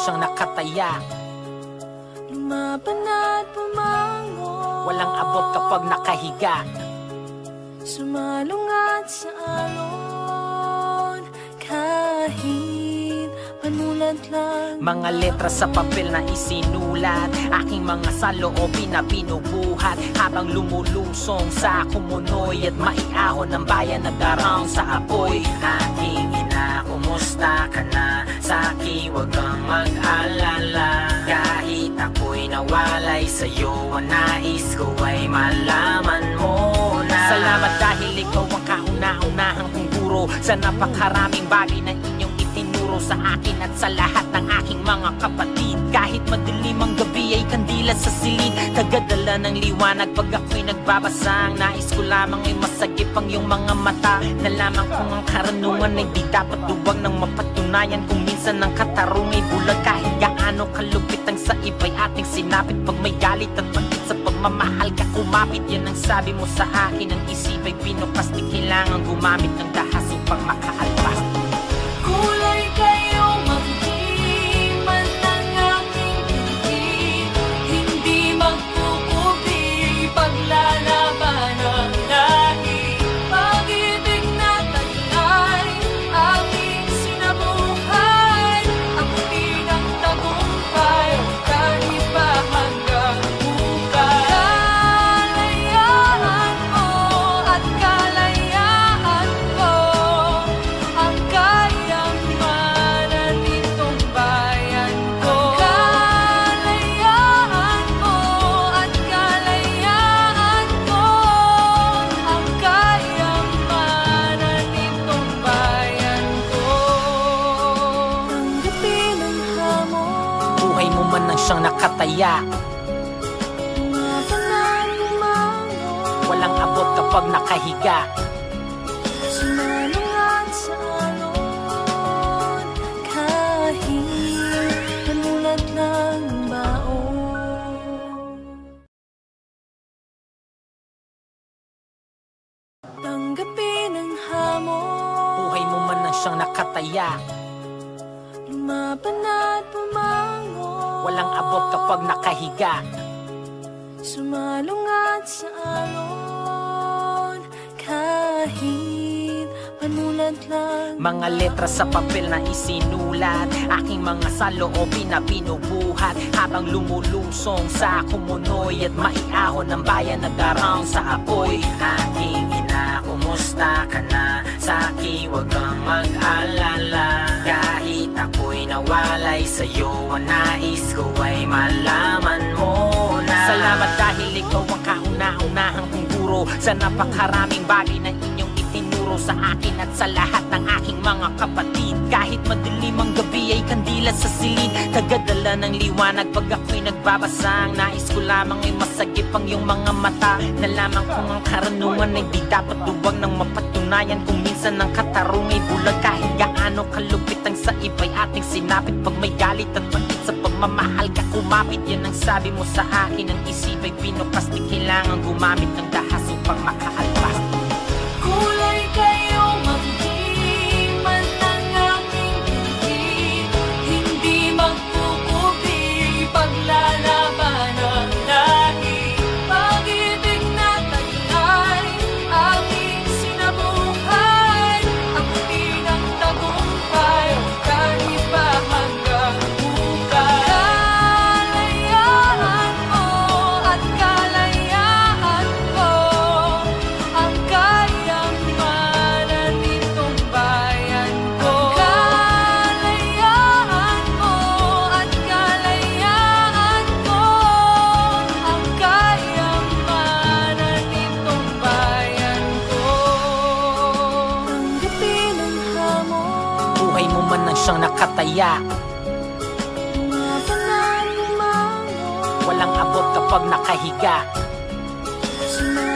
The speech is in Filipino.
siyang nakataya. Lumaban at pumangon, walang abot kapag nakahiga. Sumalungat sa alon, kahit panulat lang. Mga letra sa papel na isinulat, aking mga saloobin na binubuhat, habang lumulusong sa kumunoy at maiahon ng bayan nag-around sa apoy. Aking ina, kumusta ka na? Saki, wag kang mag-alala. Kahit ako'y nawalay sa'yo, ang nais ko ay malaman mo na. Salamat dahil ikaw ang kauna-unahang kong guro sa napakaraming bagay na inyong itinuro sa akin at sa lahat ng aking mga kapatid. Kahit madilim ang gabi ay kandila sa silid, tagadala ng liwanag pag ako'y nagbabasa. Ang nais ko lamang ay masagip ang iyong mga mata. Nalaman kong ang karunungan ay di dapat duwag ng mapatunayan. Kung minsan ang katarong ay bulag, kahit gaano kalupit ang sa iba'y ating sinapit. Pag may galit at pagkit sa pagmamahal ka kumapit, yan ang sabi mo sa akin. Ang isip ay pinupas, di kailangan gumamit ng dahas upang makaalpas. Kulay kayo magdiman ng aking binti, hindi magkukupi paglalaban ang lahi. Pag-ibig na taglay, aking sinabuhay, abutin ang tagumpay, kahit pa hanggang bukas. Kalayaan mo at kalayaan ko ang kayang manatitong bayan ko. Kalayaan mo at kalayaan ko ang kayang manatitong bayan ko. Tanggapin ang hamon, Buhay mo man nang siyang nakataya, lumaban at bumangon, walang abot kapag nakahiga. sumalungat sa alon, kahit panulat lang ang baon. Tanggapin ang hamon, Buhay mo man nang siyang nakataya, lumaban at bumangon, walang abot kapag nakahiga. sumalungat sa alon, kahit panulat lang. Mga letra sa papel na isinulat, aking mga saloobin na binubuhat, habang lumulusong sa kumunoy at maiahon ng bayan nag-around sa apoy. Aking ina, kumusta ka na? Saki, wag kang mag-alala. Kahit ako'y nawalay sa'yo, ang nais ko ay malaman mo na. Salamat dahil ikaw ang kauna-unahang kong guro sa napakaraming bagay na inyong itinuro sa akin at sa lahat ng aking mga kapatid. Kahit madilim ang gabi ay kandila sa silid, tagadala ng liwanag pag ako'y nagbabasa. Ang nais ko lamang ay masagip ang iyong mga mata. Nalaman kong ang karunungan ay di dapat duwag ng mapatunayan. Kung minsan ang katarong ay bulag, kahit gaano kalupit ang sa iba'y ating sinapit. Pag may galit at pagkit sa pagmamahal ka kumapit, yan ang sabi mo sa akin. Ang isip ay pinupas, di kailangan gumamit ng dahas upang makaalpas. Kulay kayo magdiman ng aking binti, hindi magkukupi paglalaban ang lahi. Pag-ibig na taglay, aking sinabuhay, abutin ang tagumpay, kahit pa hanggang bukas. Kalayaan mo at kalayaan ko ang kayang manatitong bayan ko. Kalayaan mo at kalayaan ko ang kayang manatitong bayan ko. Tanggapin ang hamon, Buhay mo man nang siyang nakataya, lumaban at bumangon, walang abot kapag nakahiga. sumalungat